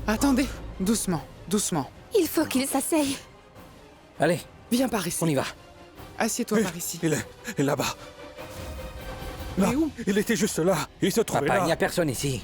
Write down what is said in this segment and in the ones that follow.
Attendez, doucement, doucement. Il faut qu'il s'asseye. Allez, Viens par ici. on y va. Assieds-toi par ici. Il est là-bas. Là, Mais où? il était juste là. Il se trouvait Papa, il n'y là. a personne ici.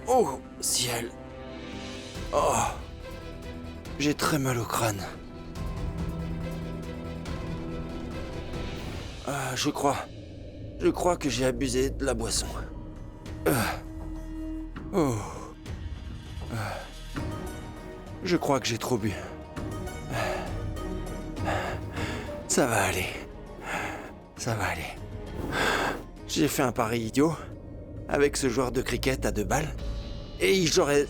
Oh, ciel. Oh. J'ai très mal au crâne. Ah, je crois que j'ai abusé de la boisson. Oh. Je crois que j'ai trop bu. Ça va aller. Ça va aller. J'ai fait un pari idiot avec ce joueur de cricket à 2 balles. Et j'aurais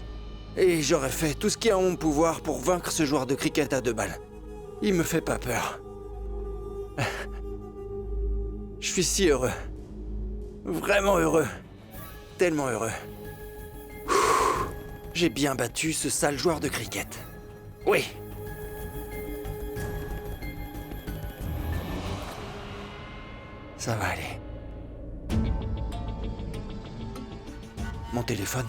fait tout ce qui est en mon pouvoir pour vaincre ce joueur de cricket à 2 balles. Il me fait pas peur. Je suis si heureux. Vraiment heureux. Tellement heureux. J'ai bien battu ce sale joueur de cricket. Oui. Ça va aller. Mon téléphone.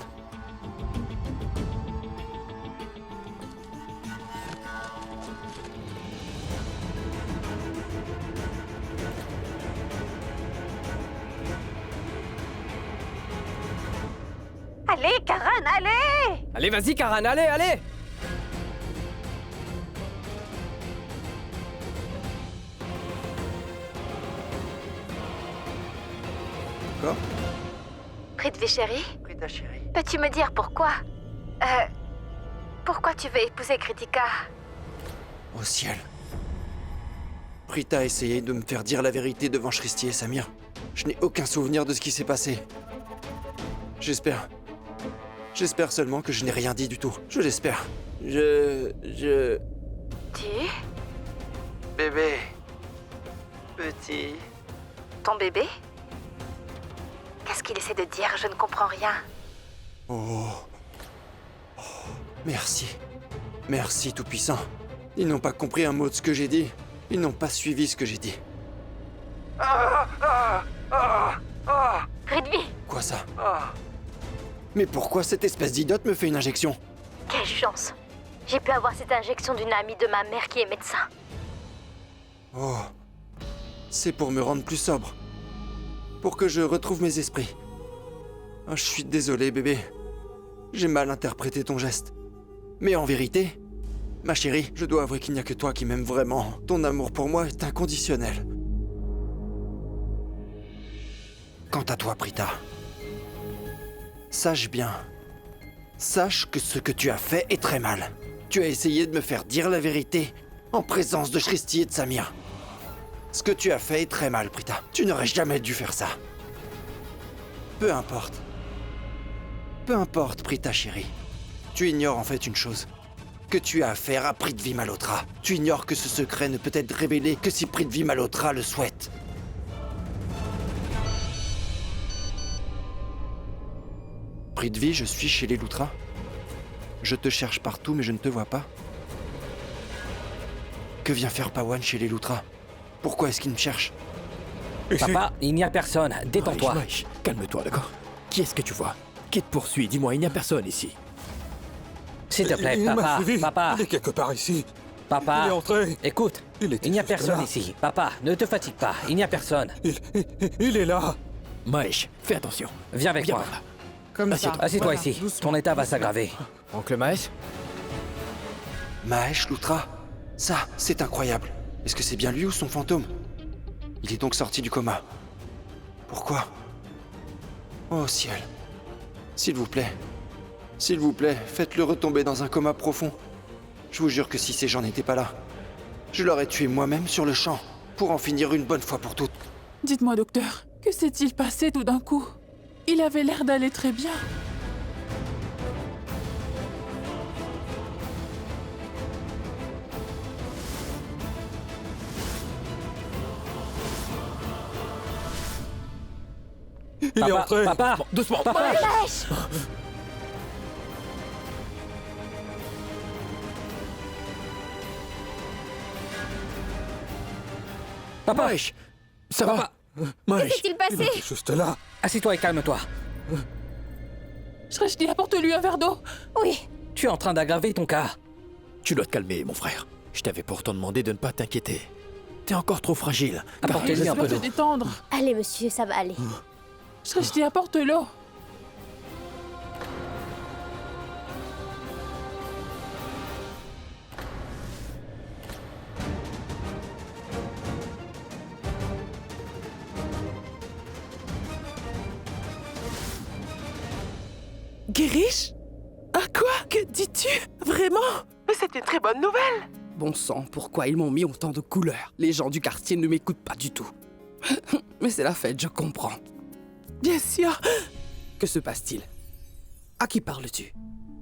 Allez, Karan, allez! Allez, vas-y, Karan, allez, allez! Quoi? Prithvi chérie, Prita chérie. peux-tu me dire pourquoi pourquoi tu veux épouser Kritika? Au ciel. Prita a essayé de me faire dire la vérité devant Shristi et Samir. Je n'ai aucun souvenir de ce qui s'est passé. J'espère seulement que je n'ai rien dit du tout. Je l'espère. Tu? Bébé. Petit. Ton bébé? Qu'est-ce qu'il essaie de dire? Je ne comprends rien. Oh. Merci. Merci, Tout-Puissant. Ils n'ont pas compris un mot de ce que j'ai dit. Ils n'ont pas suivi ce que j'ai dit. Prithvi, Quoi ça? Mais pourquoi cette espèce d'idiote me fait une injection? quelle chance! J'ai pu avoir cette injection d'une amie de ma mère qui est médecin. Oh. C'est pour me rendre plus sobre. Pour que je retrouve mes esprits. Oh, je suis désolé, bébé. J'ai mal interprété ton geste. Mais en vérité, ma chérie, je dois avouer qu'il n'y a que toi qui m'aimes vraiment. Ton amour pour moi est inconditionnel. Quant à toi, Prita, sache bien. Sache que ce que tu as fait est très mal. Tu as essayé de me faire dire la vérité en présence de Shristi et de Samir. Ce que tu as fait est très mal, Prita. Tu n'aurais jamais dû faire ça. Peu importe. Peu importe, Prita chérie. Tu ignores en fait une chose. Que tu as affaire à Prithvi Malhotra. Tu ignores que ce secret ne peut être révélé que si Prithvi Malhotra le souhaite. Prithvi, je suis chez les Loutra. Je te cherche partout, mais je ne te vois pas. Que vient faire Pawan chez les Loutra? Pourquoi est-ce qu'il me cherche? Ici. Papa, il n'y a personne. Détends-toi. Maïch, calme-toi, d'accord? Qui est-ce que tu vois? Qui te poursuit? Dis-moi, il n'y a personne ici. S'il te plaît, Il m'a papa, suivi. papa, Il est quelque part ici. papa. Il est entré. Écoute, Il était il n'y a juste personne là. ici. Papa, ne te fatigue pas, il n'y a personne. Il est là. Maïch, fais attention. Viens avec Viens moi. par là. Comme ça. Assieds-toi. Assieds-toi Voilà, ici, doucement. ton état va s'aggraver. Oncle Maïch? Mahesh Loutra? Ça, c'est incroyable. Est-ce que c'est bien lui ou son fantôme? Il est donc sorti du coma. Pourquoi? Oh ciel. S'il vous plaît, faites-le retomber dans un coma profond. Je vous jure que si ces gens n'étaient pas là, je l'aurais tué moi-même sur le champ, pour en finir une bonne fois pour toutes. Dites-moi, docteur, Que s'est-il passé tout d'un coup? Il avait l'air d'aller très bien. Il est Papa, entré. papa, Bon, doucement. papa. Mahesh! Papa, Mahesh, ça va? Mahesh, Qu'est-il passé? Juste là. assis-toi et calme-toi. Shreshti, apporte-lui un verre d'eau. Oui. Tu es en train d'aggraver ton cas. tu dois te calmer, mon frère. Je t'avais pourtant demandé de ne pas t'inquiéter. T'es encore trop fragile. Apportez-lui un Laisse-moi peu te d'eau. détendre. Allez, monsieur, ça va aller. Shreshti, apporte l'eau. Girish? À quoi? Que dis-tu? Vraiment? Mais c'est une très bonne nouvelle! Bon sang, pourquoi ils m'ont mis autant de couleurs? Les gens du quartier ne m'écoutent pas du tout. Mais c'est la fête, je comprends. Bien sûr! Que se passe-t-il? À qui parles-tu?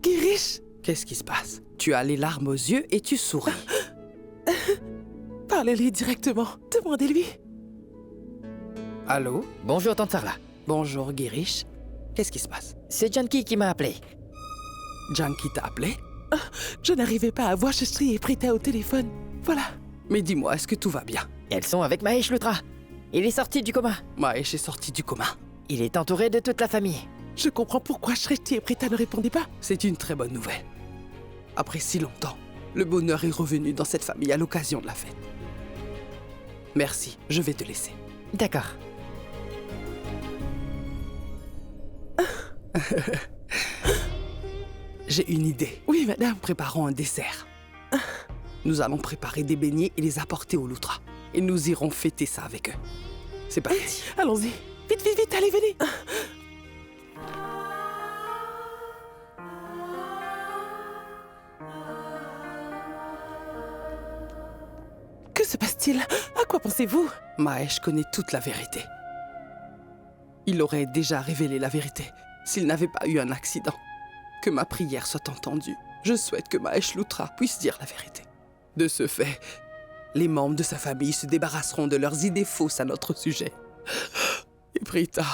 Girish? Qu'est-ce qui se passe? Tu as les larmes aux yeux et tu souris. Parlez-lui directement. Demandez-lui. Allô? Bonjour, Tante Sarla. Bonjour, Girish. Qu'est-ce qui se passe? C'est Janki qui m'a appelé. Janki t'a appelé? Je n'arrivais pas à voir Shreshti et Prita au téléphone. Voilà. Mais dis-moi, est-ce que tout va bien? Elles sont avec Mahesh Lutra. Il est sorti du coma. Mahesh est sorti du coma. Il est entouré de toute la famille. Je comprends pourquoi Shreshti et Prita ne répondaient pas. C'est une très bonne nouvelle. Après si longtemps, le bonheur est revenu dans cette famille à l'occasion de la fête. Merci, je vais te laisser. D'accord. J'ai une idée. Oui, madame. Préparons un dessert. Nous allons préparer des beignets et les apporter au Lutra. Et nous irons fêter ça avec eux. C'est parti. Allons-y. Vite, vite, vite, allez, venez. Que se passe-t-il? À quoi pensez-vous? Mahesh connaît toute la vérité. Il aurait déjà révélé la vérité s'il n'avait pas eu un accident. Que ma prière soit entendue. Je souhaite que Mahesh Lutra puisse dire la vérité. De ce fait, les membres de sa famille se débarrasseront de leurs idées fausses à notre sujet. Et Prita,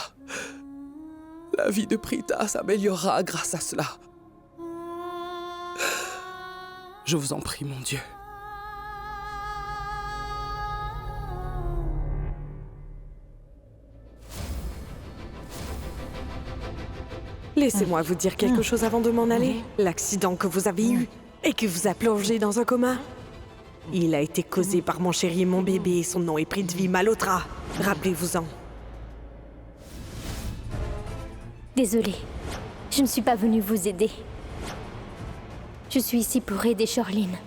la vie de Prita s'améliorera grâce à cela. Je vous en prie, mon Dieu. Laissez-moi vous dire quelque chose avant de m'en aller. L'accident que vous avez eu et qui vous a plongé dans un coma, il a été causé par mon chéri et mon bébé. Son nom est Prithvi Malhotra. Rappelez-vous-en. Désolée, je ne suis pas venue vous aider. Je suis ici pour aider Shirlene.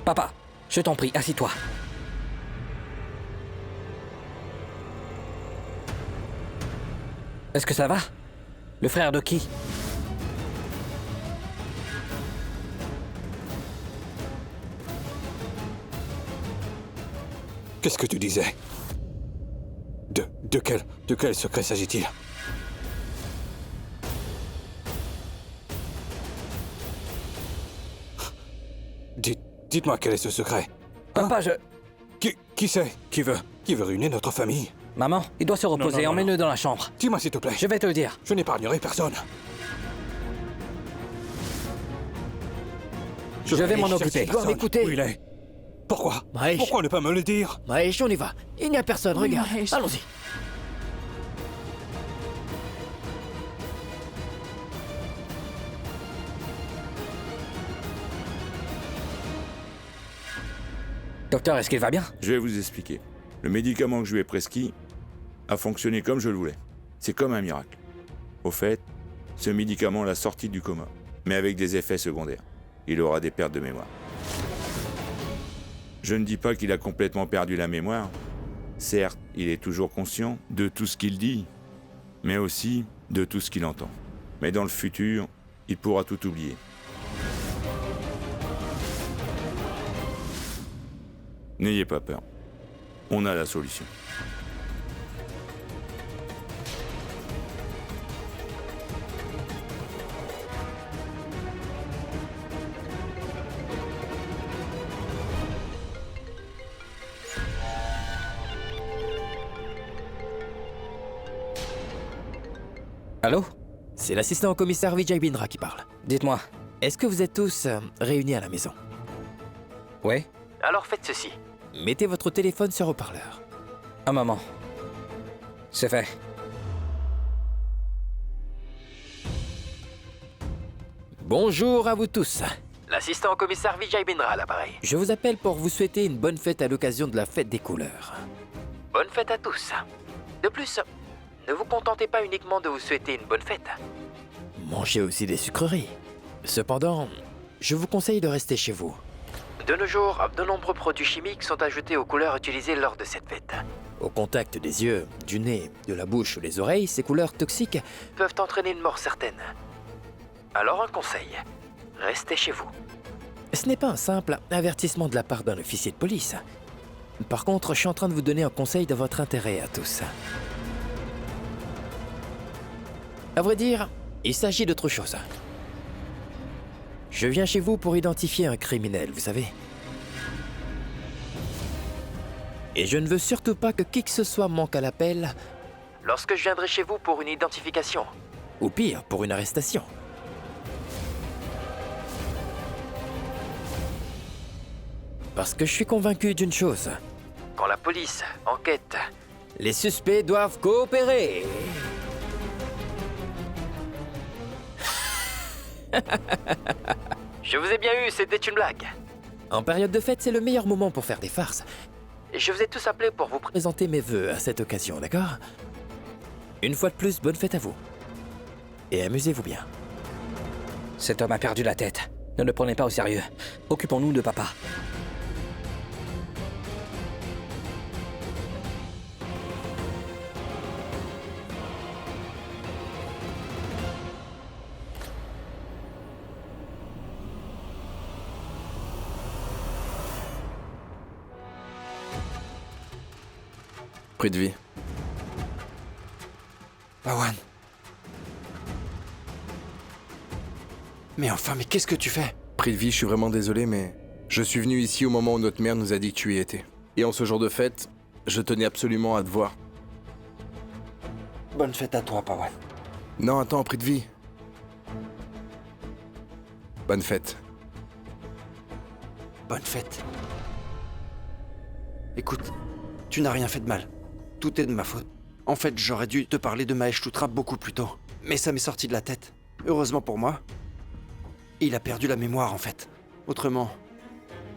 Papa, je t'en prie, assis-toi. Est-ce que ça va? Le frère de qui? Qu'est-ce que tu disais? De quel secret s'agit-il? Dites-moi quel est ce secret. Papa, je... Qui c'est? Qui veut ruiner notre famille? Maman, il doit se reposer, non, emmène-le dans la chambre. Dis-moi s'il te plaît. Je vais te le dire. Je n'épargnerai personne. Je vais m'en occuper. Tu dois m'écouter. Où il est? Pourquoi? Mahesh. Pourquoi ne pas me le dire? Mahesh, on y va. Il n'y a personne, Oui, regarde. Mahesh. Allons-y. Docteur, est-ce qu'il va bien? Je vais vous expliquer. Le médicament que je lui ai prescrit a fonctionné comme je le voulais. C'est comme un miracle. Au fait, ce médicament l'a sorti du coma, mais avec des effets secondaires. Il aura des pertes de mémoire. Je ne dis pas qu'il a complètement perdu la mémoire. Certes, il est toujours conscient de tout ce qu'il dit, mais aussi de tout ce qu'il entend. Mais dans le futur, il pourra tout oublier. N'ayez pas peur. On a la solution. Allô? C'est l'assistant au commissaire Vijay Bindra qui parle. Dites-moi. Est-ce que vous êtes tous réunis à la maison? Ouais? Alors faites ceci. Mettez votre téléphone sur haut-parleur. Un moment. C'est fait. Bonjour à vous tous. L'assistant au commissaire Vijay Bindra à l'appareil. Je vous appelle pour vous souhaiter une bonne fête à l'occasion de la fête des couleurs. Bonne fête à tous. De plus, ne vous contentez pas uniquement de vous souhaiter une bonne fête. Mangez aussi des sucreries. Cependant, je vous conseille de rester chez vous. De nos jours, de nombreux produits chimiques sont ajoutés aux couleurs utilisées lors de cette fête. Au contact des yeux, du nez, de la bouche ou des oreilles, ces couleurs toxiques peuvent entraîner une mort certaine. Alors un conseil, restez chez vous. Ce n'est pas un simple avertissement de la part d'un officier de police. Par contre, je suis en train de vous donner un conseil de votre intérêt à tous. À vrai dire, il s'agit d'autre chose. Je viens chez vous pour identifier un criminel, vous savez. Et je ne veux surtout pas que qui que ce soit manque à l'appel lorsque je viendrai chez vous pour une identification. Ou pire, pour une arrestation. Parce que je suis convaincu d'une chose. Quand la police enquête, les suspects doivent coopérer. Je vous ai bien eu, c'était une blague. En période de fête, c'est le meilleur moment pour faire des farces. Je vous ai tous appelés pour vous présenter mes vœux à cette occasion, d'accord? Une fois de plus, bonne fête à vous. Et amusez-vous bien. Cet homme a perdu la tête. Ne le prenez pas au sérieux. Occupons-nous de papa. Prithvi. Pawan. Mais enfin, mais qu'est-ce que tu fais? Prithvi, je suis vraiment désolé, mais je suis venu ici au moment où notre mère nous a dit que tu y étais. Et en ce jour de fête, je tenais absolument à te voir. Bonne fête à toi, Pawan. Non, attends, Prithvi. Bonne fête. Bonne fête. Écoute, tu n'as rien fait de mal. Tout est de ma faute. En fait, j'aurais dû te parler de Mahesh Luthra beaucoup plus tôt. Mais ça m'est sorti de la tête. Heureusement pour moi, il a perdu la mémoire en fait. Autrement,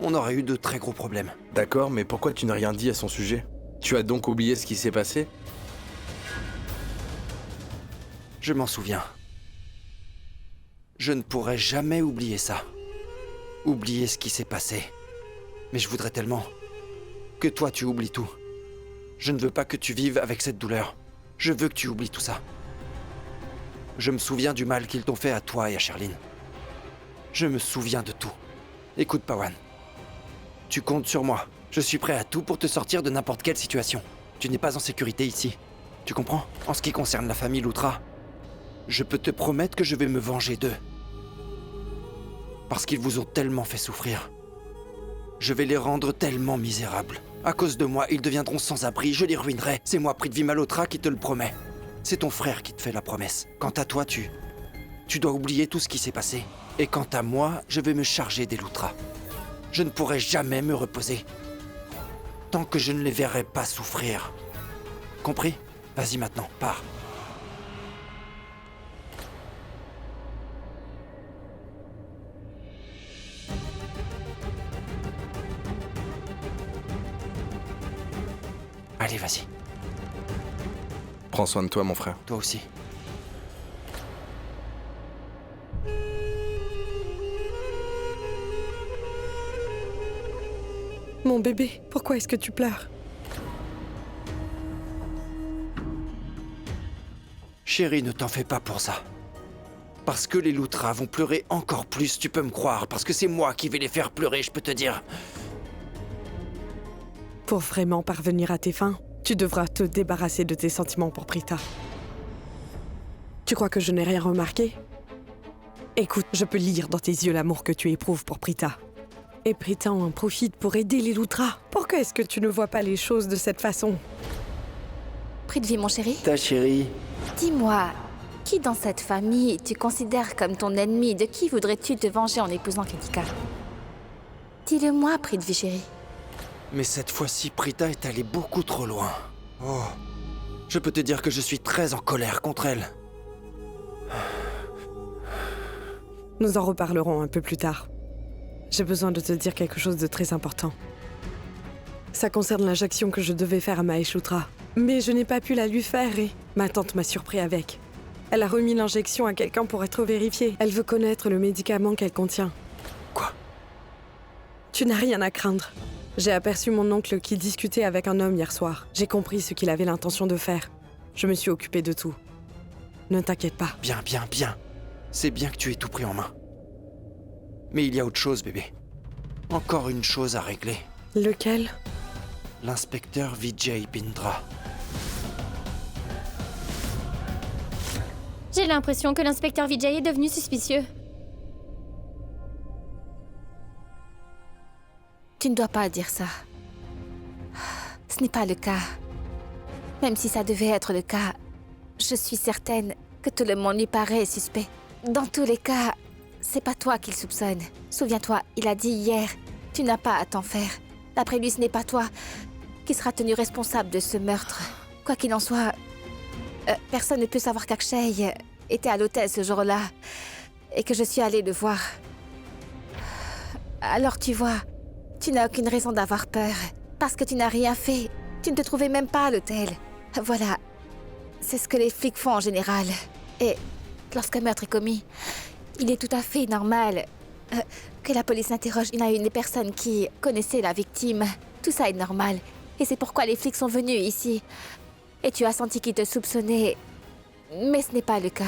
on aurait eu de très gros problèmes. D'accord, mais pourquoi tu n'as rien dit à son sujet? Tu as donc oublié ce qui s'est passé? Je m'en souviens. Je ne pourrai jamais oublier ça. Oublier ce qui s'est passé. Mais je voudrais tellement que toi tu oublies tout. Je ne veux pas que tu vives avec cette douleur. Je veux que tu oublies tout ça. Je me souviens du mal qu'ils t'ont fait à toi et à Sherlyn. Je me souviens de tout. Écoute, Pawan. Tu comptes sur moi. Je suis prêt à tout pour te sortir de n'importe quelle situation. Tu n'es pas en sécurité ici. Tu comprends? En ce qui concerne la famille Luthra, je peux te promettre que je vais me venger d'eux. Parce qu'ils vous ont tellement fait souffrir. Je vais les rendre tellement misérables. À cause de moi, ils deviendront sans abri, je les ruinerai. C'est moi, Prithvi Malhotra, qui te le promets. C'est ton frère qui te fait la promesse. Quant à toi, tu dois oublier tout ce qui s'est passé. Et quant à moi, je vais me charger des Luthra. Je ne pourrai jamais me reposer. Tant que je ne les verrai pas souffrir. Compris? Vas-y maintenant, pars. Allez, vas-y. Prends soin de toi, mon frère. Toi aussi. Mon bébé, pourquoi est-ce que tu pleures? Chérie, ne t'en fais pas pour ça. Parce que les Lutra vont pleurer encore plus, tu peux me croire. Parce que c'est moi qui vais les faire pleurer, je peux te dire. Pour vraiment parvenir à tes fins, tu devras te débarrasser de tes sentiments pour Prita. Tu crois que je n'ai rien remarqué? Écoute, je peux lire dans tes yeux l'amour que tu éprouves pour Prita. Et Prita en profite pour aider les Lutra. Pourquoi est-ce que tu ne vois pas les choses de cette façon? Prithvi, mon chéri. Ta chérie. Dis-moi, qui dans cette famille tu considères comme ton ennemi? De qui voudrais-tu te venger en épousant Kritika? Dis-le-moi, Prithvi, chéri. Mais cette fois-ci, Prita est allée beaucoup trop loin. Oh. Je peux te dire que je suis très en colère contre elle. Nous en reparlerons un peu plus tard. J'ai besoin de te dire quelque chose de très important. Ça concerne l'injection que je devais faire à Mahesh Lutra. Mais je n'ai pas pu la lui faire et ma tante m'a surpris avec. Elle a remis l'injection à quelqu'un pour être vérifiée. Elle veut connaître le médicament qu'elle contient. Quoi? Tu n'as rien à craindre. J'ai aperçu mon oncle qui discutait avec un homme hier soir. J'ai compris ce qu'il avait l'intention de faire. Je me suis occupée de tout. Ne t'inquiète pas. Bien, bien, bien. C'est bien que tu aies tout pris en main. Mais il y a autre chose, bébé. Encore une chose à régler. Lequel? L'inspecteur Vijay Bindra. J'ai l'impression que l'inspecteur Vijay est devenu suspicieux. Tu ne dois pas dire ça. Ce n'est pas le cas. Même si ça devait être le cas, je suis certaine que tout le monde lui paraît suspect. Dans tous les cas, c'est pas toi qu'il soupçonne. Souviens-toi, il a dit hier, tu n'as pas à t'en faire. D'après lui, ce n'est pas toi qui sera tenu responsable de ce meurtre. Quoi qu'il en soit, personne ne peut savoir qu'Akshay était à l'hôtel ce jour-là et que je suis allée le voir. Alors tu vois, tu n'as aucune raison d'avoir peur parce que tu n'as rien fait. Tu ne te trouvais même pas à l'hôtel. Voilà, c'est ce que les flics font en général. Et lorsqu'un meurtre est commis, il est tout à fait normal que la police interroge une à une des personnes qui connaissaient la victime. Tout ça est normal. Et c'est pourquoi les flics sont venus ici. Et tu as senti qu'ils te soupçonnaient. Mais ce n'est pas le cas.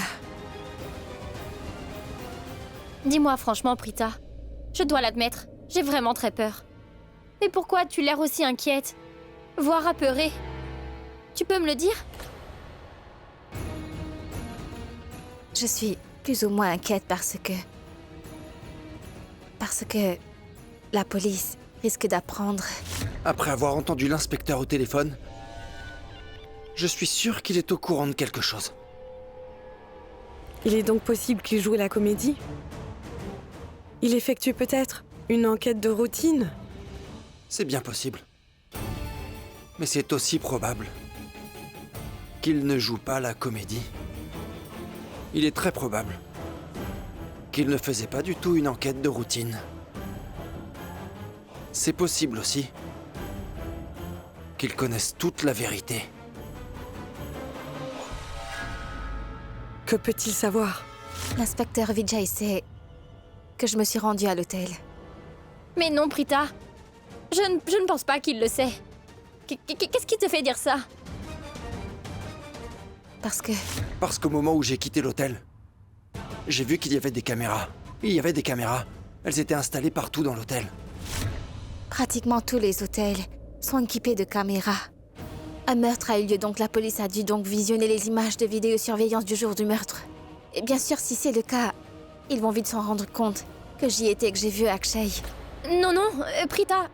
Dis-moi franchement, Prita. Je dois l'admettre, j'ai vraiment très peur. Mais pourquoi as-tu l'air aussi inquiète, voire apeurée? Tu peux me le dire? Je suis plus ou moins inquiète parce que la police risque d'apprendre. Après avoir entendu l'inspecteur au téléphone, je suis sûr qu'il est au courant de quelque chose. Il est donc possible qu'il joue la comédie? Il effectue peut-être une enquête de routine? C'est bien possible. Mais c'est aussi probable qu'il ne joue pas la comédie. Il est très probable qu'il ne faisait pas du tout une enquête de routine. C'est possible aussi qu'il connaisse toute la vérité. Que peut-il savoir? L'inspecteur Vijay sait que je me suis rendue à l'hôtel. Mais non, Prita. Je ne pense pas qu'il le sait. Qu'est-ce qui te fait dire ça? Parce qu'au moment où j'ai quitté l'hôtel, j'ai vu qu'il y avait des caméras. Il y avait des caméras. Elles étaient installées partout dans l'hôtel. Pratiquement tous les hôtels sont équipés de caméras. Un meurtre a eu lieu, donc la police a dû donc visionner les images de vidéosurveillance du jour du meurtre. Et bien sûr, si c'est le cas, ils vont vite s'en rendre compte que j'y étais et que j'ai vu Akshay. Non, Prita,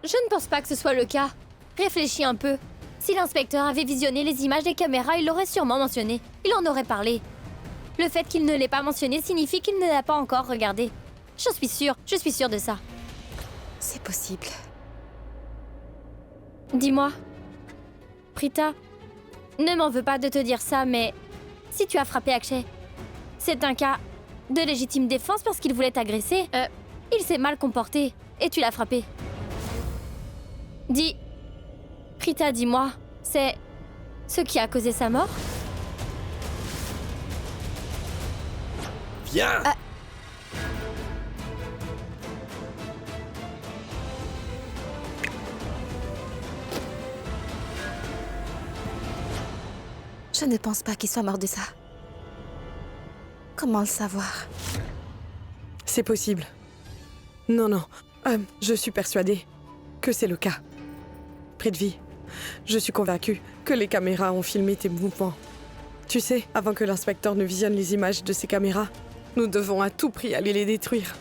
je ne pense pas que ce soit le cas. Réfléchis un peu. Si l'inspecteur avait visionné les images des caméras, il l'aurait sûrement mentionné. Il en aurait parlé. Le fait qu'il ne l'ait pas mentionné signifie qu'il ne l'a pas encore regardé. Je suis sûre de ça. C'est possible. Dis-moi, Prita, ne m'en veux pas de te dire ça, mais si tu as frappé Akshay, c'est un cas de légitime défense parce qu'il voulait t'agresser. Il s'est mal comporté et tu l'as frappé. Prita, dis-moi, c'est ce qui a causé sa mort? Viens! Je ne pense pas qu'il soit mort de ça. Comment le savoir? C'est possible. Non, non. Je suis persuadée que c'est le cas. Prithvi, je suis convaincue que les caméras ont filmé tes mouvements. Tu sais, avant que l'inspecteur ne visionne les images de ces caméras, nous devons à tout prix aller les détruire.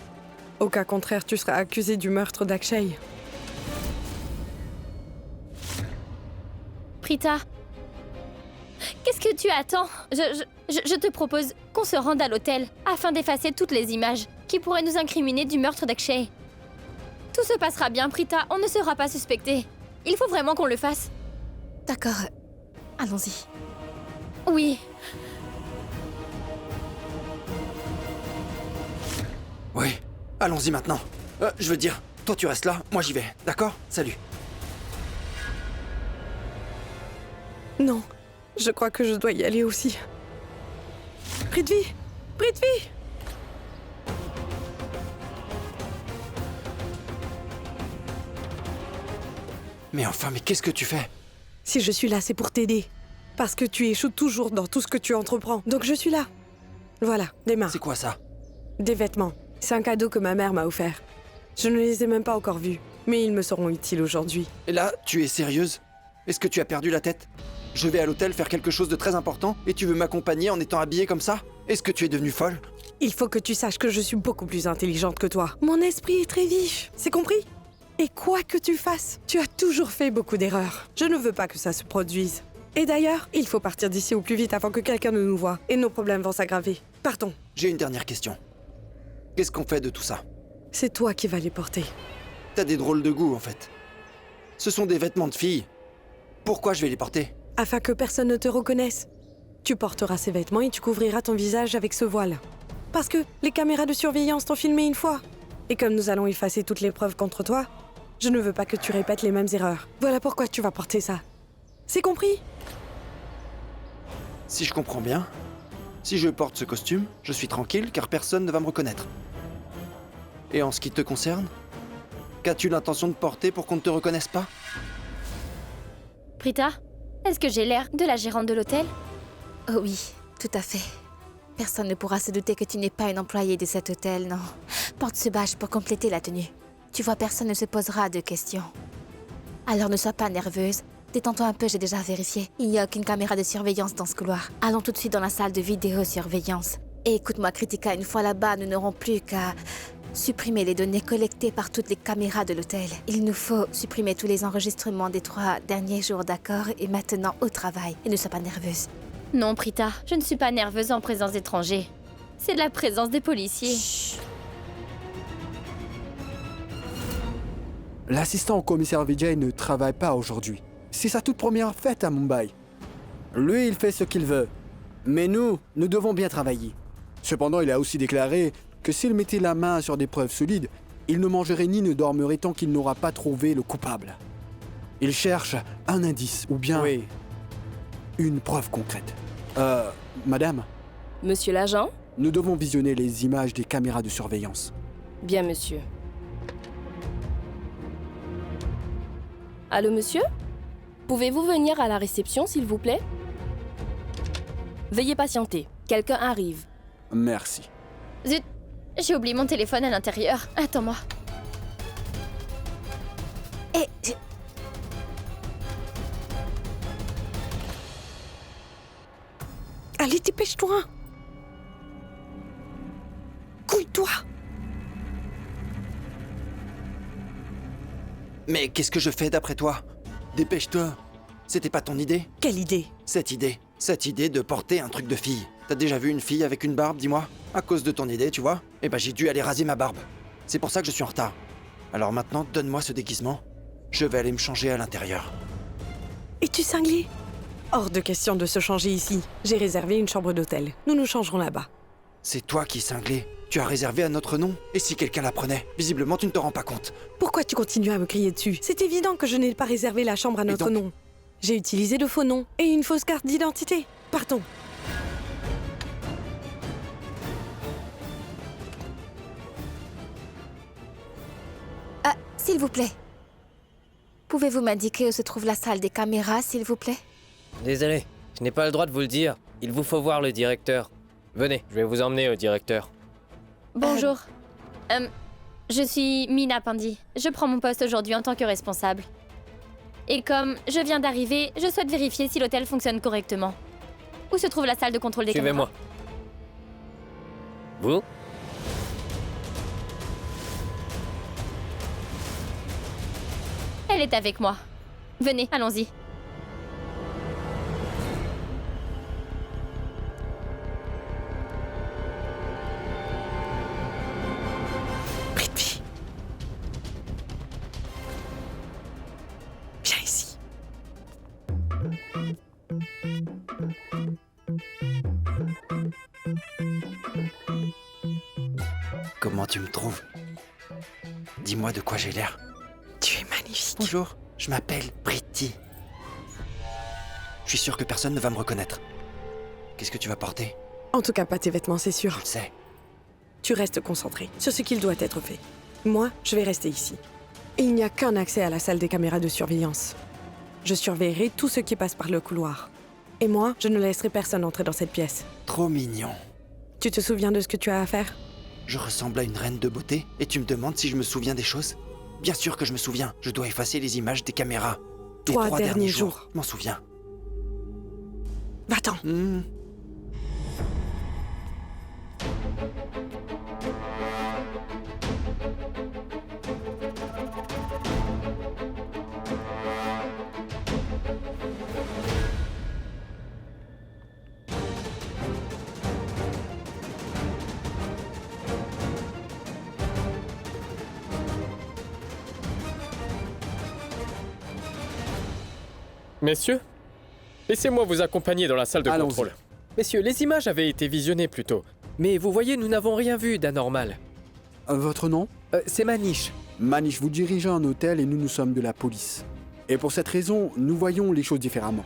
Au cas contraire, tu seras accusé du meurtre d'Akshay. Prita, qu'est-ce que tu attends? Je te propose qu'on se rende à l'hôtel afin d'effacer toutes les images qui pourraient nous incriminer du meurtre d'Akshay. Tout se passera bien, Prita, on ne sera pas suspecté. Il faut vraiment qu'on le fasse. D'accord, allons-y. Oui. Oui, allons-y maintenant. Je veux dire, toi tu restes là, moi j'y vais, d'accord? Salut. Non, je crois que je dois y aller aussi. Prithvi! Prithvi! Mais enfin, mais qu'est-ce que tu fais? Si je suis là, c'est pour t'aider. Parce que tu échoues toujours dans tout ce que tu entreprends. Donc je suis là. Voilà, des mains. C'est quoi ça? Des vêtements. C'est un cadeau que ma mère m'a offert. Je ne les ai même pas encore vus, mais ils me seront utiles aujourd'hui. Et là, tu es sérieuse? Est-ce que tu as perdu la tête? Je vais à l'hôtel faire quelque chose de très important et tu veux m'accompagner en étant habillée comme ça? Est-ce que tu es devenue folle? Il faut que tu saches que je suis beaucoup plus intelligente que toi. Mon esprit est très vif, c'est compris? Et quoi que tu fasses, tu as toujours fait beaucoup d'erreurs. Je ne veux pas que ça se produise. Et d'ailleurs, il faut partir d'ici au plus vite avant que quelqu'un ne nous voie. Et nos problèmes vont s'aggraver. Partons. J'ai une dernière question. Qu'est-ce qu'on fait de tout ça? C'est toi qui vas les porter. T'as des drôles de goût, en fait. Ce sont des vêtements de fille. Pourquoi je vais les porter? Afin que personne ne te reconnaisse. Tu porteras ces vêtements et tu couvriras ton visage avec ce voile. Parce que les caméras de surveillance t'ont filmé une fois. Et comme nous allons effacer toutes les preuves contre toi, je ne veux pas que tu répètes les mêmes erreurs. Voilà pourquoi tu vas porter ça. C'est compris? Si je comprends bien, si je porte ce costume, je suis tranquille car personne ne va me reconnaître. Et en ce qui te concerne, qu'as-tu l'intention de porter pour qu'on ne te reconnaisse pas? Prita, est-ce que j'ai l'air de la gérante de l'hôtel? Oh oui, tout à fait. Personne ne pourra se douter que tu n'es pas une employée de cet hôtel, non. Porte ce badge pour compléter la tenue. Tu vois, personne ne se posera de questions. Alors ne sois pas nerveuse. Détends-toi un peu, j'ai déjà vérifié. Il n'y a aucune caméra de surveillance dans ce couloir. Allons tout de suite dans la salle de vidéosurveillance. Et écoute-moi, Kritika, une fois là-bas, nous n'aurons plus qu'à supprimer les données collectées par toutes les caméras de l'hôtel. Il nous faut supprimer tous les enregistrements des 3 derniers jours, d'accord? Et maintenant, au travail. Et ne sois pas nerveuse. Non, Prita, je ne suis pas nerveuse en présence d'étrangers. C'est de la présence des policiers. Chut. L'assistant au commissaire Vijay ne travaille pas aujourd'hui. C'est sa toute première fête à Mumbai. Lui, il fait ce qu'il veut. Mais nous devons bien travailler. Cependant, il a aussi déclaré que s'il mettait la main sur des preuves solides, il ne mangerait ni ne dormirait tant qu'il n'aura pas trouvé le coupable. Il cherche un indice ou bien une preuve concrète. Madame? Monsieur l'agent? Nous devons visionner les images des caméras de surveillance. Bien, monsieur. Allô, monsieur? Pouvez-vous venir à la réception, s'il vous plaît? Veuillez patienter. Quelqu'un arrive. Merci. Zut, j'ai oublié mon téléphone à l'intérieur. Attends-moi. Allez, dépêche-toi! Couille-toi! Mais qu'est-ce que je fais d'après toi? Dépêche-toi. C'était pas ton idée? Quelle idée? Cette idée de porter un truc de fille. T'as déjà vu une fille avec une barbe, dis-moi? À cause de ton idée, tu vois? Eh ben j'ai dû aller raser ma barbe. C'est pour ça que je suis en retard. Alors maintenant, donne-moi ce déguisement. Je vais aller me changer à l'intérieur. Es-tu cinglé? Hors de question de se changer ici. J'ai réservé une chambre d'hôtel. Nous nous changerons là-bas. C'est toi qui es cinglé. Tu as réservé à notre nom. Et si quelqu'un la prenait? Visiblement, tu ne te rends pas compte. Pourquoi tu continues à me crier dessus? C'est évident que je n'ai pas réservé la chambre à notre nom. J'ai utilisé de faux noms et une fausse carte d'identité. Partons. Ah, s'il vous plaît. Pouvez-vous m'indiquer où se trouve la salle des caméras, s'il vous plaît? Désolé, je n'ai pas le droit de vous le dire. Il vous faut voir le directeur. Venez, je vais vous emmener au directeur. Bonjour. Je suis Mina Pandi. Je prends mon poste aujourd'hui en tant que responsable. Et comme je viens d'arriver, je souhaite vérifier si l'hôtel fonctionne correctement. Où se trouve la salle de contrôle des caméras? Suivez-moi. Vous? Elle est avec moi. Venez, allons-y. Prithvi. Viens ici. Comment tu me trouves? Dis-moi de quoi j'ai l'air. Tu es magnifique. Bonjour, je m'appelle Priti. Je suis sûr que personne ne va me reconnaître. Qu'est-ce que tu vas porter? En tout cas, pas tes vêtements, c'est sûr. Je le sais. Tu restes concentré sur ce qu'il doit être fait. Moi, je vais rester ici. Et il n'y a qu'un accès à la salle des caméras de surveillance. Je surveillerai tout ce qui passe par le couloir. Et moi, je ne laisserai personne entrer dans cette pièce. Trop mignon. Tu te souviens de ce que tu as à faire? Je ressemble à une reine de beauté et tu me demandes si je me souviens des choses? Bien sûr que je me souviens. Je dois effacer les images des caméras. Les 3 derniers jours. Je m'en souviens. Va-t'en. Messieurs, laissez-moi vous accompagner dans la salle de contrôle. Messieurs, les images avaient été visionnées plus tôt. Mais vous voyez, nous n'avons rien vu d'anormal. Votre nom? C'est Manish. Manish, vous dirigez un hôtel et nous sommes de la police. Et pour cette raison, nous voyons les choses différemment.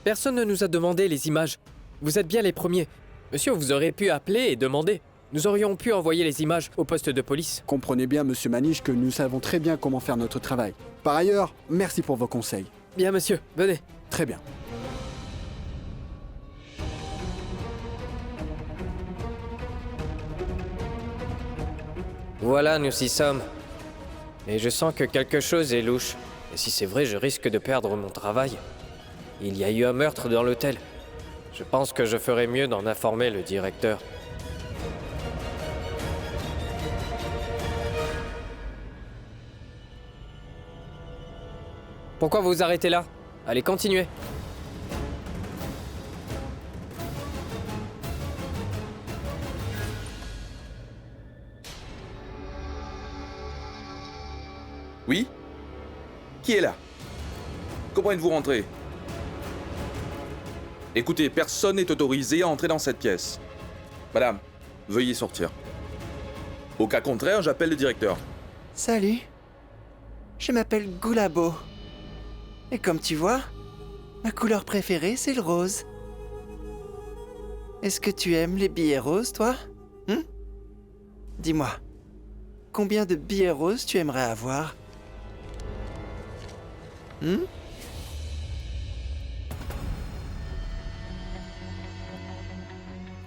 Personne ne nous a demandé les images. Vous êtes bien les premiers. Monsieur, vous auriez pu appeler et demander. Nous aurions pu envoyer les images au poste de police. Comprenez bien, monsieur Manish, que nous savons très bien comment faire notre travail. Par ailleurs, merci pour vos conseils. Bien, monsieur, venez. Très bien. Voilà, nous y sommes. Mais je sens que quelque chose est louche. Et si c'est vrai, je risque de perdre mon travail. Il y a eu un meurtre dans l'hôtel. Je pense que je ferais mieux d'en informer le directeur. Pourquoi vous arrêtez là? Allez, continuez. Oui? Qui est là? Comment êtes-vous rentré? Écoutez, personne n'est autorisé à entrer dans cette pièce. Madame, veuillez sortir. Au cas contraire, j'appelle le directeur. Salut. Je m'appelle Goulabo. Et comme tu vois, ma couleur préférée, c'est le rose. Est-ce que tu aimes les billets roses, toi? Dis-moi, combien de billets roses tu aimerais avoir?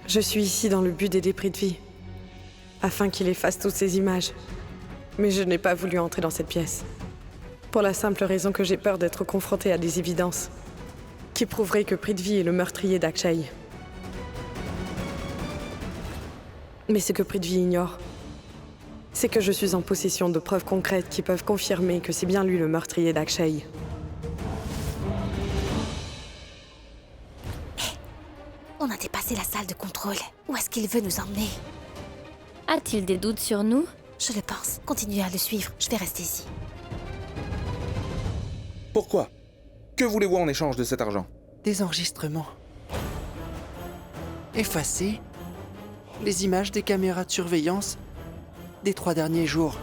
Je suis ici dans le but d'aider Prithvi, afin qu'il efface toutes ces images. Mais je n'ai pas voulu entrer dans cette pièce. Pour la simple raison que j'ai peur d'être confrontée à des évidences qui prouveraient que Prithvi est le meurtrier d'Akshay. Mais ce que Prithvi ignore, c'est que je suis en possession de preuves concrètes qui peuvent confirmer que c'est bien lui le meurtrier d'Akshay. On a dépassé la salle de contrôle. Où est-ce qu'il veut nous emmener? A-t-il des doutes sur nous? Je le pense. Continuez à le suivre. Je vais rester ici. Pourquoi? Que voulez-vous en échange de cet argent? Des enregistrements. Effacer les images des caméras de surveillance des 3 derniers jours.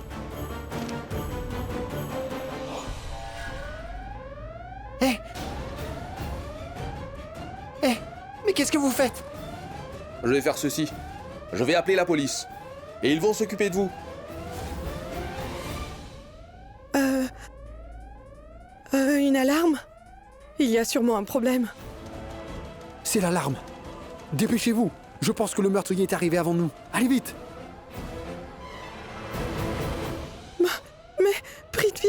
Hé! Mais qu'est-ce que vous faites? Je vais faire ceci. Je vais appeler la police. Et ils vont s'occuper de vous. Une alarme? Il y a sûrement un problème. C'est l'alarme. Dépêchez-vous. Je pense que le meurtrier est arrivé avant nous. Allez vite. Mais, Prithvi...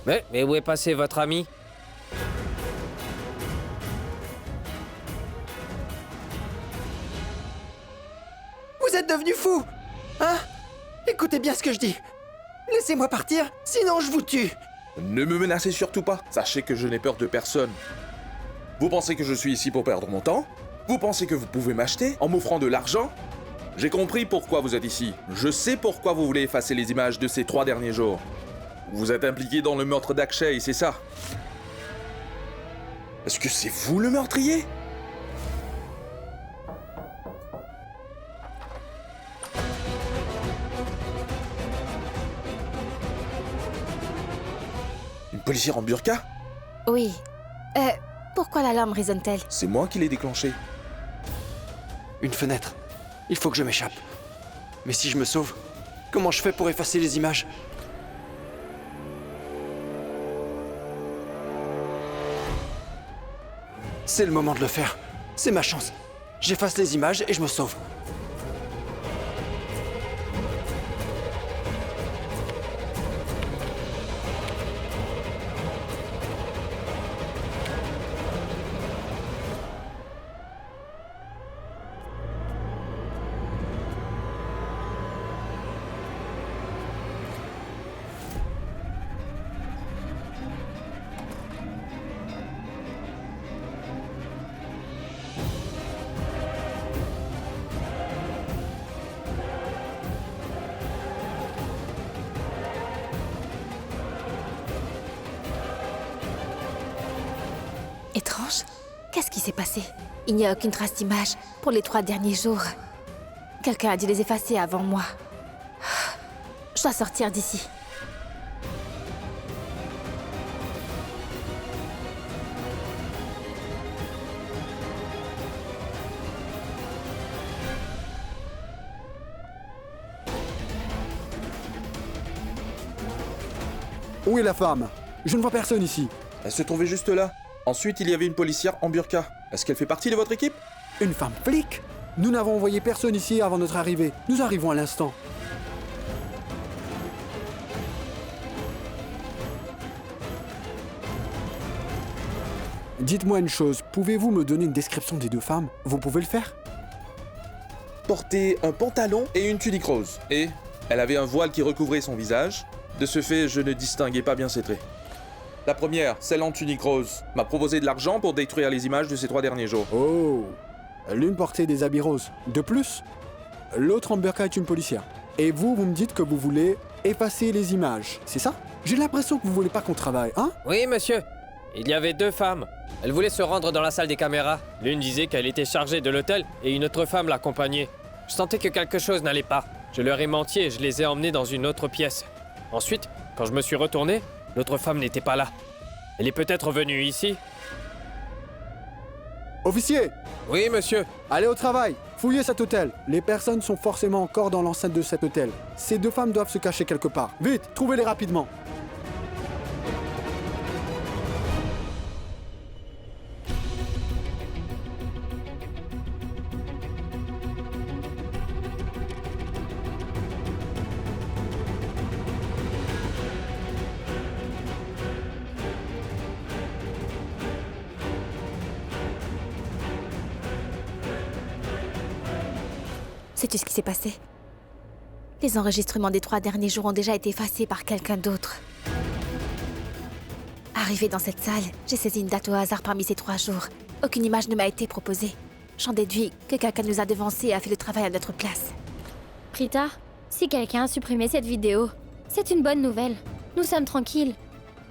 Mais où est passé votre ami? Vous êtes devenu fou! Hein? Écoutez bien ce que je dis. Laissez-moi partir, sinon je vous tue. Ne me menacez surtout pas. Sachez que je n'ai peur de personne. Vous pensez que je suis ici pour perdre mon temps? Vous pensez que vous pouvez m'acheter en m'offrant de l'argent? J'ai compris pourquoi vous êtes ici. Je sais pourquoi vous voulez effacer les images de ces 3 derniers jours. Vous êtes impliqué dans le meurtre d'Akshay, c'est ça? Est-ce que c'est vous le meurtrier? Une policière en burqa? Oui. Pourquoi l'alarme résonne-t-elle? C'est moi qui l'ai déclenchée. Une fenêtre. Il faut que je m'échappe. Mais si je me sauve, comment je fais pour effacer les images? C'est le moment de le faire. C'est ma chance. J'efface les images et je me sauve. Étrange. Qu'est-ce qui s'est passé? Il n'y a aucune trace d'image pour les 3 derniers jours. Quelqu'un a dû les effacer avant moi. Je dois sortir d'ici. Où est la femme? Je ne vois personne ici. Elle se trouvait juste là. Ensuite, il y avait une policière en burqa. Est-ce qu'elle fait partie de votre équipe? Une femme flic? Nous n'avons envoyé personne ici avant notre arrivée. Nous arrivons à l'instant. Dites-moi une chose, pouvez-vous me donner une description des 2 femmes? Vous pouvez le faire? Portait un pantalon et une tunique rose. Et elle avait un voile qui recouvrait son visage. De ce fait, je ne distinguais pas bien ses traits. La première, celle en tunique rose, m'a proposé de l'argent pour détruire les images de ces 3 derniers jours. Oh! L'une portait des habits roses. De plus, l'autre en burqa est une policière. Et vous me dites que vous voulez effacer les images, c'est ça? J'ai l'impression que vous voulez pas qu'on travaille, hein? Oui, monsieur. Il y avait 2 femmes. Elles voulaient se rendre dans la salle des caméras. L'une disait qu'elle était chargée de l'hôtel et une autre femme l'accompagnait. Je sentais que quelque chose n'allait pas. Je leur ai menti et je les ai emmenées dans une autre pièce. Ensuite, quand je me suis retourné, l'autre femme n'était pas là. Elle est peut-être venue ici. Officier! Oui, monsieur. Allez au travail! Fouillez cet hôtel. Les personnes sont forcément encore dans l'enceinte de cet hôtel. Ces 2 femmes doivent se cacher quelque part. Vite, trouvez-les rapidement. Sais-tu ce qui s'est passé? Les enregistrements des 3 derniers jours ont déjà été effacés par quelqu'un d'autre. Arrivée dans cette salle, j'ai saisi une date au hasard parmi ces 3 jours. Aucune image ne m'a été proposée. J'en déduis que quelqu'un nous a devancés et a fait le travail à notre place. Prita, si quelqu'un a supprimé cette vidéo, c'est une bonne nouvelle. Nous sommes tranquilles.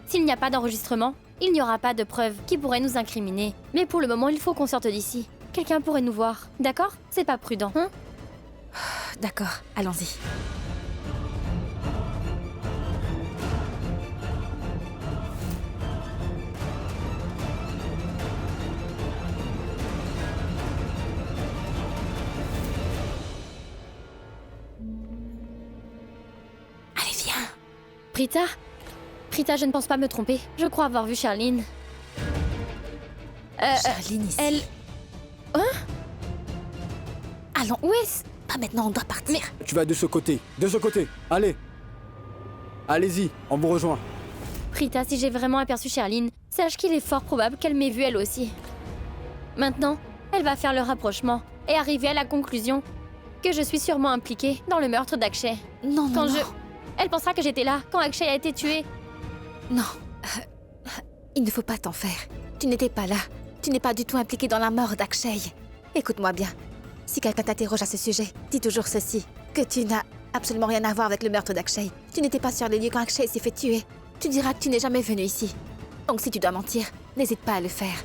S'il n'y a pas d'enregistrement, il n'y aura pas de preuves qui pourraient nous incriminer. Mais pour le moment, il faut qu'on sorte d'ici. Quelqu'un pourrait nous voir, d'accord? C'est pas prudent, hein? D'accord, allons-y. Allez, viens. Prita? Prita, je ne pense pas me tromper. Je crois avoir vu Charline. Charline ici. Elle... Hein? Allons. Où est-ce? Pas maintenant, on doit partir. Tu vas de ce côté. De ce côté. Allez. Allez-y, on vous rejoint. Prita, si j'ai vraiment aperçu Charline, sache qu'il est fort probable qu'elle m'ait vue elle aussi. Maintenant, elle va faire le rapprochement et arriver à la conclusion que je suis sûrement impliquée dans le meurtre d'Akshay. Non, non, non. Elle pensera que j'étais là quand Akshay a été tué. Non. Il ne faut pas t'en faire. Tu n'étais pas là. Tu n'es pas du tout impliqué dans la mort d'Akshay. Écoute-moi bien. Si quelqu'un t'interroge à ce sujet, dis toujours ceci. Que tu n'as absolument rien à voir avec le meurtre d'Akshay. Tu n'étais pas sur les lieux quand Akshay s'est fait tuer. Tu diras que tu n'es jamais venu ici. Donc si tu dois mentir, n'hésite pas à le faire.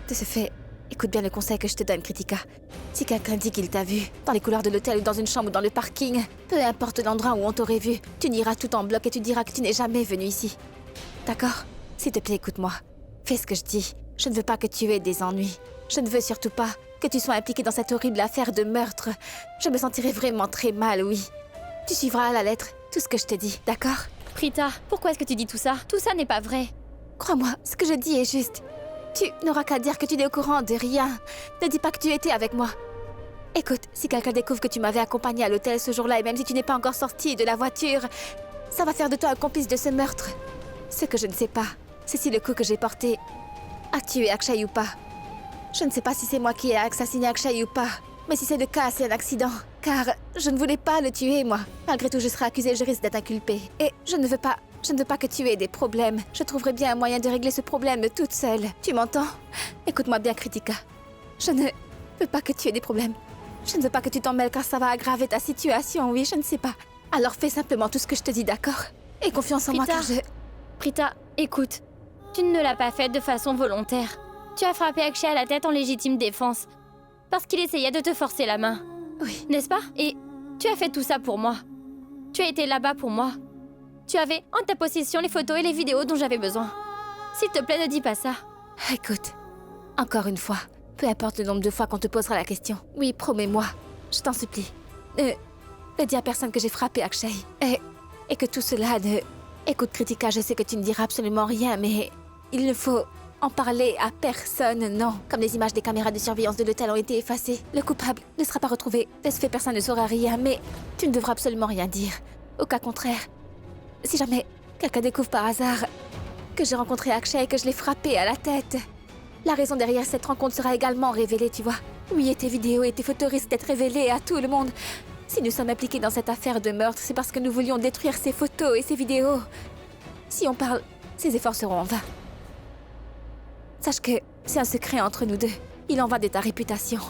De ce fait, écoute bien le conseil que je te donne, Kritika. Si quelqu'un dit qu'il t'a vu, dans les couloirs de l'hôtel ou dans une chambre ou dans le parking, peu importe l'endroit où on t'aurait vu, tu n'iras tout en bloc et tu diras que tu n'es jamais venu ici. D'accord? S'il te plaît, écoute-moi. Fais ce que je dis. Je ne veux pas que tu aies des ennuis. Je ne veux surtout pas que tu sois impliqué dans cette horrible affaire de meurtre. Je me sentirais vraiment très mal, oui. Tu suivras à la lettre tout ce que je te dis, d'accord? Prita, pourquoi est-ce que tu dis tout ça? Tout ça n'est pas vrai. Crois-moi, ce que je dis est juste. Tu n'auras qu'à dire que tu n'es au courant de rien. Ne dis pas que tu étais avec moi. Écoute, si quelqu'un découvre que tu m'avais accompagné à l'hôtel ce jour-là et même si tu n'es pas encore sorti de la voiture, ça va faire de toi un complice de ce meurtre. Ce que je ne sais pas, c'est si le coup que j'ai porté a tué Akshay ou pas. Je ne sais pas si c'est moi qui ai assassiné Akshay ou pas. Mais si c'est le cas, c'est un accident. Car je ne voulais pas le tuer, moi. Malgré tout, je serai accusée, je risque d'être inculpée. Et je ne veux pas que tu aies des problèmes. Je trouverai bien un moyen de régler ce problème toute seule. Tu m'entends? Écoute-moi bien, Kritika. Je ne veux pas que tu aies des problèmes. Je ne veux pas que tu t'en mêles car ça va aggraver ta situation, oui, je ne sais pas. Alors fais simplement tout ce que je te dis, d'accord? Et confiance en moi car je... Prita, écoute. Tu ne l'as pas fait de façon volontaire. Tu as frappé Akshay à la tête en légitime défense. Parce qu'il essayait de te forcer la main. Oui. N'est-ce pas? Et tu as fait tout ça pour moi. Tu as été là-bas pour moi. Tu avais en ta possession les photos et les vidéos dont j'avais besoin. S'il te plaît, ne dis pas ça. Écoute, encore une fois, peu importe le nombre de fois qu'on te posera la question. Oui, promets-moi, je t'en supplie. Ne dis à personne que j'ai frappé Akshay. Et que tout cela ne... Écoute, Kritika, je sais que tu ne diras absolument rien, mais il ne faut en parler à personne, non. Comme les images des caméras de surveillance de l'hôtel ont été effacées, le coupable ne sera pas retrouvé. De ce fait, personne ne saura rien, mais tu ne devras absolument rien dire. Au cas contraire, si jamais quelqu'un découvre par hasard que j'ai rencontré Akshay et que je l'ai frappé à la tête, la raison derrière cette rencontre sera également révélée, tu vois. Oui, et tes vidéos et tes photos risquent d'être révélées à tout le monde. Si nous sommes impliqués dans cette affaire de meurtre, c'est parce que nous voulions détruire ces photos et ces vidéos. Si on parle, ces efforts seront en vain. Sache que c'est un secret entre nous deux. Il en va de ta réputation.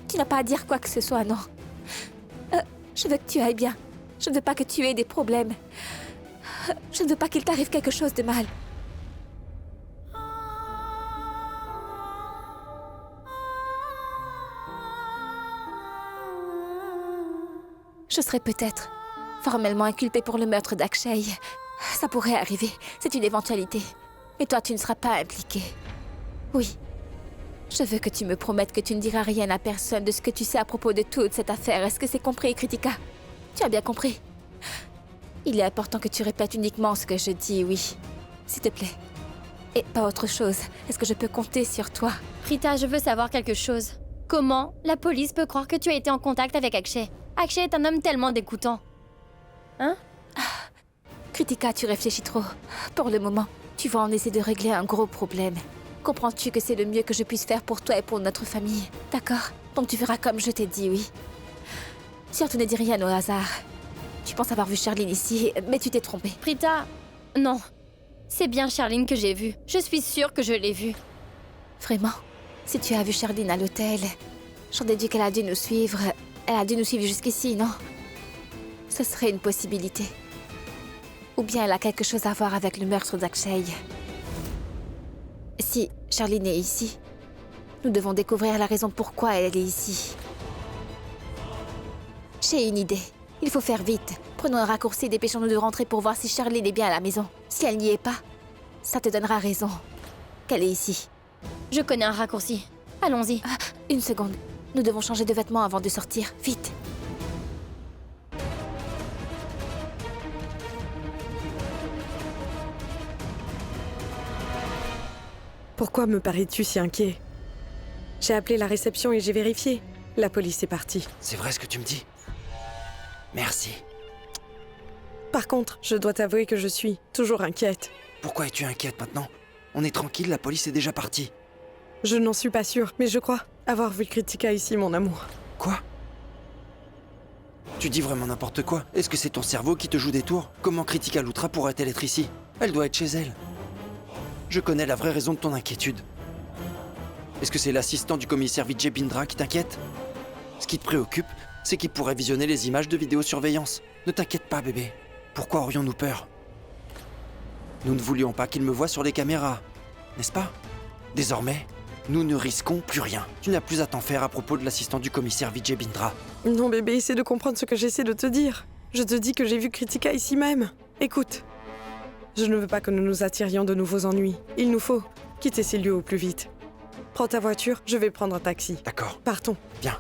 Tu n'as pas à dire quoi que ce soit, non. Je veux que tu ailles bien. Je ne veux pas que tu aies des problèmes. Je ne veux pas qu'il t'arrive quelque chose de mal. Je serai peut-être formellement inculpée pour le meurtre d'Akshay. Ça pourrait arriver, c'est une éventualité. Mais toi, tu ne seras pas impliquée. Oui. Je veux que tu me promettes que tu ne diras rien à personne de ce que tu sais à propos de toute cette affaire. Est-ce que c'est compris, Kritika? Tu as bien compris? Il est important que tu répètes uniquement ce que je dis, oui. S'il te plaît. Et pas autre chose. Est-ce que je peux compter sur toi? Prita, je veux savoir quelque chose. Comment la police peut croire que tu as été en contact avec Akshay? Akshay est un homme tellement dégoûtant. Hein? Kritika, tu réfléchis trop. Pour le moment, tu vas en essayer de régler un gros problème. Comprends-tu que c'est le mieux que je puisse faire pour toi et pour notre famille? D'accord? Donc tu feras comme je t'ai dit, oui. Surtout ne dis rien au hasard. Tu penses avoir vu Charline ici, mais tu t'es trompée. Prita, non. C'est bien Charline que j'ai vue. Je suis sûre que je l'ai vue. Vraiment? Si tu as vu Charline à l'hôtel, j'en déduis qu'elle a dû nous suivre. Elle a dû nous suivre jusqu'ici, non? Ce serait une possibilité. Ou bien elle a quelque chose à voir avec le meurtre d'Akshay. Si Charline est ici, nous devons découvrir la raison pourquoi elle est ici. J'ai une idée. Il faut faire vite. Prenons un raccourci et dépêchons-nous de rentrer pour voir si Charline est bien à la maison. Si elle n'y est pas, ça te donnera raison qu'elle est ici. Je connais un raccourci. Allons-y. Ah, une seconde. Nous devons changer de vêtements avant de sortir. Vite. Pourquoi me parais-tu si inquiet? J'ai appelé la réception et j'ai vérifié. La police est partie. C'est vrai ce que tu me dis? Merci. Par contre, je dois t'avouer que je suis toujours inquiète. Pourquoi es-tu inquiète maintenant? On est tranquille, la police est déjà partie. Je n'en suis pas sûre, mais je crois avoir vu Kritika ici, mon amour. Quoi? Tu dis vraiment n'importe quoi. Est-ce que c'est ton cerveau qui te joue des tours? Comment Kritika Loutra pourrait-elle être ici? Elle doit être chez elle. Je connais la vraie raison de ton inquiétude. Est-ce que c'est l'assistant du commissaire Vijay Bindra qui t'inquiète? Ce qui te préoccupe, c'est qu'il pourrait visionner les images de vidéosurveillance. Ne t'inquiète pas, bébé. Pourquoi aurions-nous peur? Nous ne voulions pas qu'il me voie sur les caméras, n'est-ce pas? Désormais, nous ne risquons plus rien. Tu n'as plus à t'en faire à propos de l'assistant du commissaire Vijay Bindra. Non, bébé, essaie de comprendre ce que j'essaie de te dire. Je te dis que j'ai vu Kritika ici même. Écoute, je ne veux pas que nous nous attirions de nouveaux ennuis. Il nous faut quitter ces lieux au plus vite. Prends ta voiture, je vais prendre un taxi. D'accord. Partons. Viens.